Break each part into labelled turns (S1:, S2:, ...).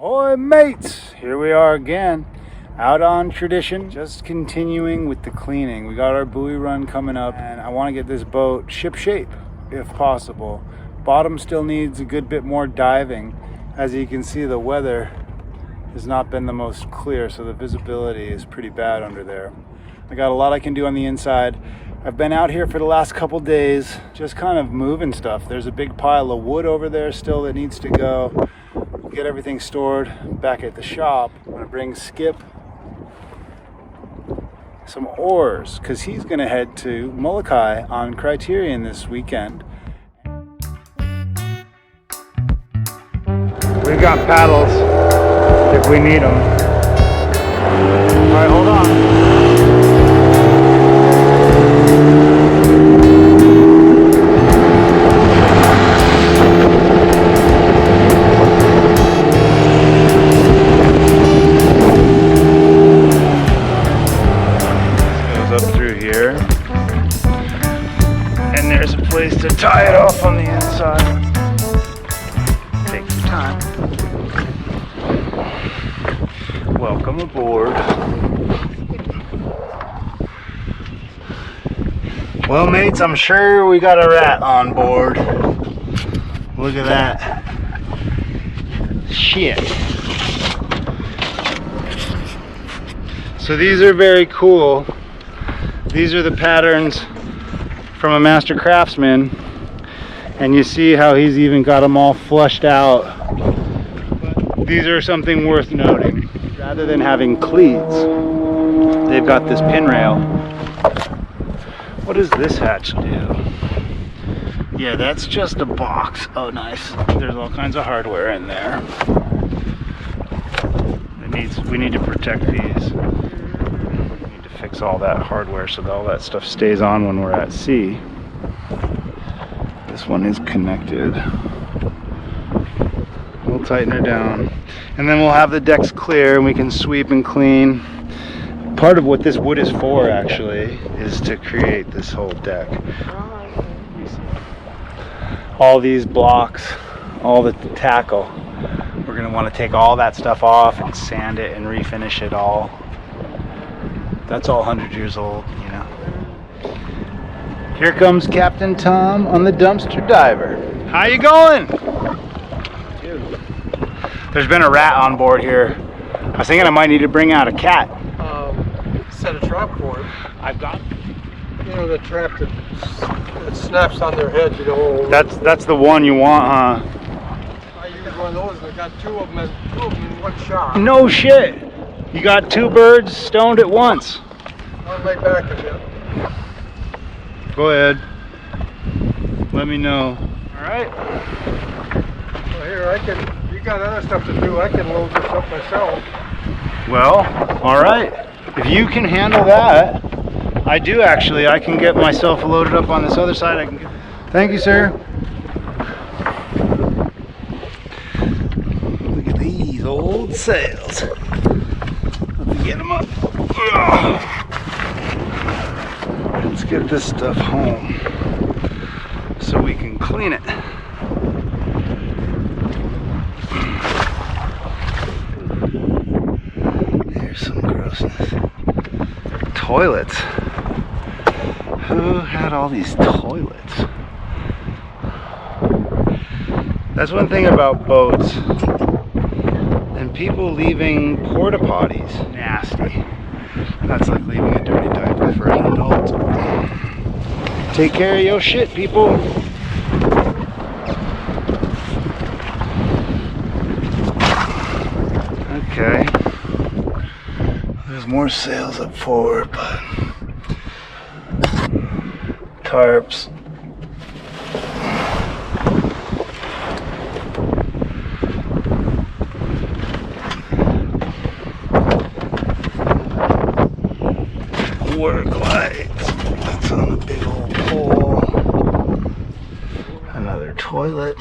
S1: Ahoy mates! Here we are again, out on tradition, just continuing with the cleaning. We got our buoy run coming up and I want to get this boat ship shape if possible. Bottom still needs a good bit more diving. As you can see, the weather has not been the most clear, so the visibility is pretty bad under there. I got a lot I can do on the inside. I've been out here for the last couple days just kind of moving stuff. There's a big pile of wood over there still that needs to go. Get everything stored back at the shop. I'm gonna bring Skip some oars because he's gonna head to Molokai on Criterion this weekend. We've got paddles if we need them. All right, hold on. To tie it off on the inside. Take your time. Welcome aboard. Well, mates, I'm sure we got a rat on board. Look at that. Shit. So these are very cool. These are the patterns from a master craftsman, and you see how he's even got them all flushed out. But these are something worth noting. Rather than having cleats, they've got this pin rail. What does this hatch do? Yeah, that's just a box. Oh, nice. There's all kinds of hardware in there. We need to protect these. Fix all that hardware so that all that stuff stays on when we're at sea. This one is connected. We'll tighten her down and then we'll have the decks clear and we can sweep and clean. Part of what this wood is for actually is to create this whole deck. All these blocks, all the tackle, we're going to want to take all that stuff off and sand it and refinish it all. That's all 100 years old, you know. Here comes Captain Tom on the dumpster diver. How you going? Dude. There's been a rat on board here. I was thinking I might need to bring out a cat.
S2: Set a trap for it.
S1: I've got.
S2: You know the trap that snaps on their head, you know.
S1: That's the one you want, huh?
S2: I used one of those and I got two of them in one shot.
S1: No shit. You got two birds stoned at once.
S2: I'll lay back a bit.
S1: Go ahead. Let me know. All right.
S2: Well, here, you got other stuff to do. I can load this up myself.
S1: Well, all right. If you can handle that, I do actually. I can get myself loaded up on this other side. Thank you, sir. Look at these old sails. Get them up. Let's get this stuff home so we can clean it. There's some grossness. Toilets. Who had all these toilets? That's one thing about boats. And people leaving porta potties. Nasty. That's like leaving a dirty diaper for an adult. Take care of your shit, people. Okay. There's more sails up forward, but tarps. Work lights. That's on a big old pole. Another toilet.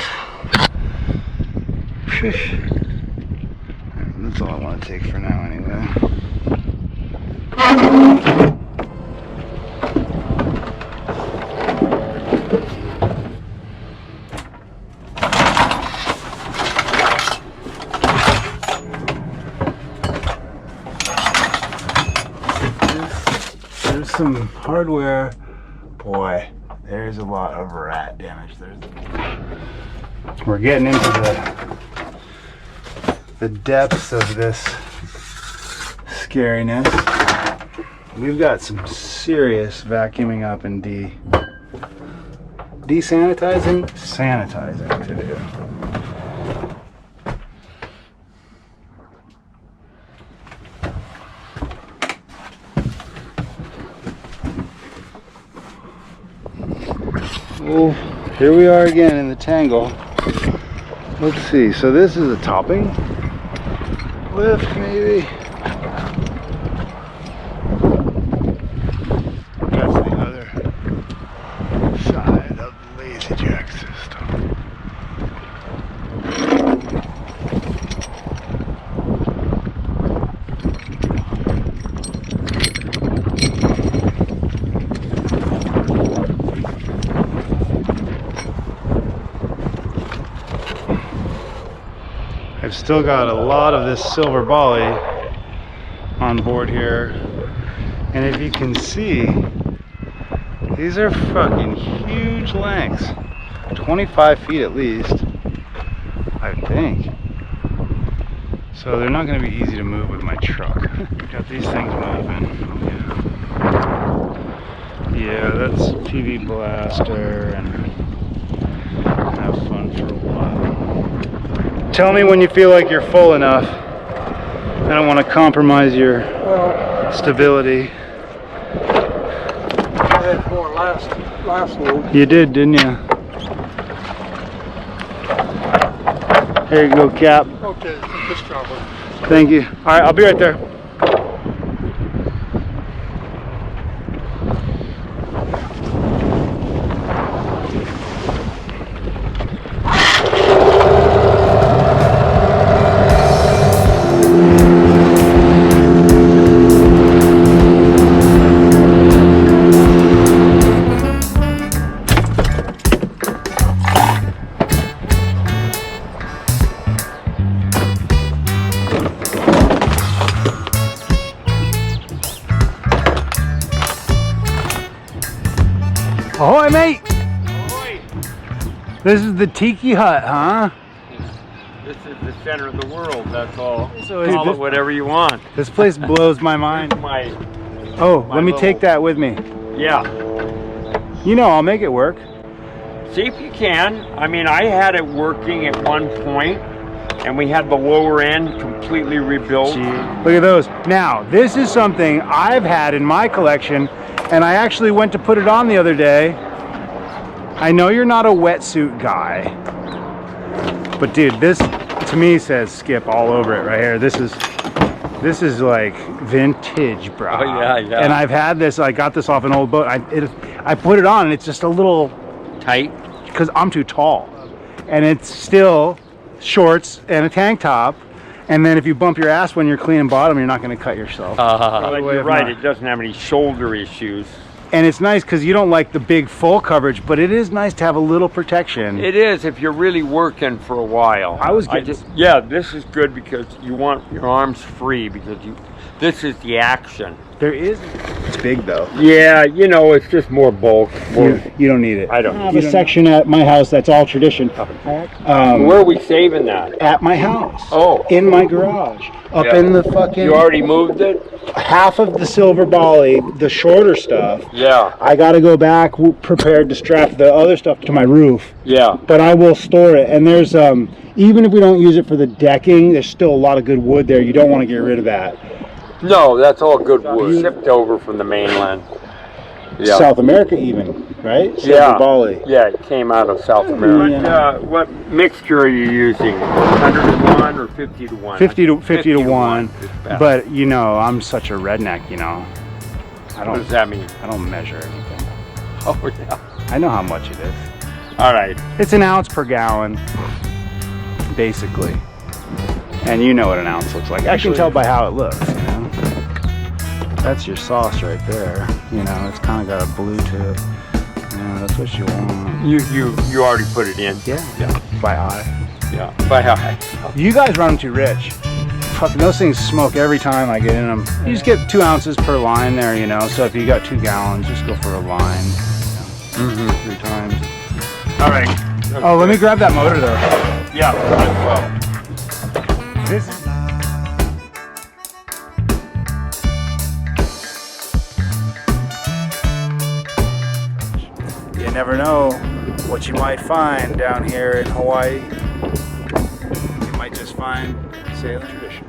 S1: That's all I want to take for now anyway. some hardware. Boy, there's a lot of rat damage. We're getting into the depths of this scariness. We've got some serious vacuuming up and desanitizing, sanitizing to do. Well, here we are again in the tangle. Let's see, so this is a topping lift maybe. That's the other side of the lazy jack system. I've still got a lot of this silver bolly on board here, and if you can see, these are fucking huge lengths, 25 feet at least, I think. So they're not going to be easy to move with my truck. Got these things moving. Yeah, that's PV blaster, and have fun for a while. Tell me when you feel like you're full enough. I don't want to compromise your stability.
S2: I had more last load.
S1: You did, didn't you? Here you go, Cap.
S2: Okay, just drop it.
S1: Thank you. All right, I'll be right there. Ahoy, mate!
S3: Ahoy!
S1: This is the tiki hut, huh?
S3: This is the center of the world, that's all.
S1: So
S3: Call it whatever you want.
S1: This place blows my mind.
S3: My
S1: Let me take that with me.
S3: Yeah.
S1: You know, I'll make it work.
S3: See if you can. I mean, I had it working at one point, and we had the lower end completely rebuilt.
S1: Look at those. Now, this is something I've had in my collection, and I actually went to put it on the other day. I know you're not a wetsuit guy, but dude, this to me says Skip all over it right here. This is like vintage, bro.
S3: Oh yeah, yeah.
S1: And I've had this. I got this off an old boat. I put it on, and it's just a little
S3: Tight.
S1: because I'm too tall, and it's still shorts and a tank top. And then if you bump your ass when you're cleaning bottom, you're not going to cut yourself.
S3: You're right, it doesn't have any shoulder issues.
S1: And it's nice because you don't like the big full coverage, but it is nice to have a little protection.
S3: It is if you're really working for a while. Yeah, this is good because you want your arms free because this is the action.
S1: It's big though.
S3: Yeah, you know, it's just more bulk.
S1: You don't need it.
S3: I don't.
S1: I have a section at my house that's all tradition.
S3: Where are we saving that?
S1: At my house.
S3: Oh.
S1: In my garage. Up in the fucking...
S3: You already moved it?
S1: Half of the silver bolly, the shorter stuff.
S3: Yeah.
S1: I got to go back prepared to strap the other stuff to my roof.
S3: Yeah.
S1: But I will store it. And there's, even if we don't use it for the decking, there's still a lot of good wood there. You don't want to get rid of that.
S3: No, that's all good wood. Shipped over from the mainland. Yeah.
S1: South America even, right?
S3: Yeah.
S1: Bali.
S3: Yeah, it came out of South America. What mixture are you using? 100 to 1 or 50 to 1?
S1: 50 to 1. But, you know, I'm such a redneck, you know.
S3: What does that mean?
S1: I don't measure anything.
S3: Oh, yeah.
S1: I know how much it is.
S3: All right.
S1: It's an ounce per gallon, basically. And you know what an ounce looks like. I can tell by how it looks, you know. That's your sauce right there. You know, it's kind of got a blue to it. Yeah, that's what you want.
S3: You already put it in?
S1: Yeah. By eye.
S3: Yeah, by eye.
S1: You guys run them too rich. fucking those things smoke every time I get in them. You just get 2 ounces per line there, you know. So if you got 2 gallons, just go for a line. You know, 3 times.
S3: All right.
S1: Oh, let me grab that motor though.
S3: Yeah. Well.
S1: This is you never know what you might find down here in Hawaii. You might just find sailing tradition.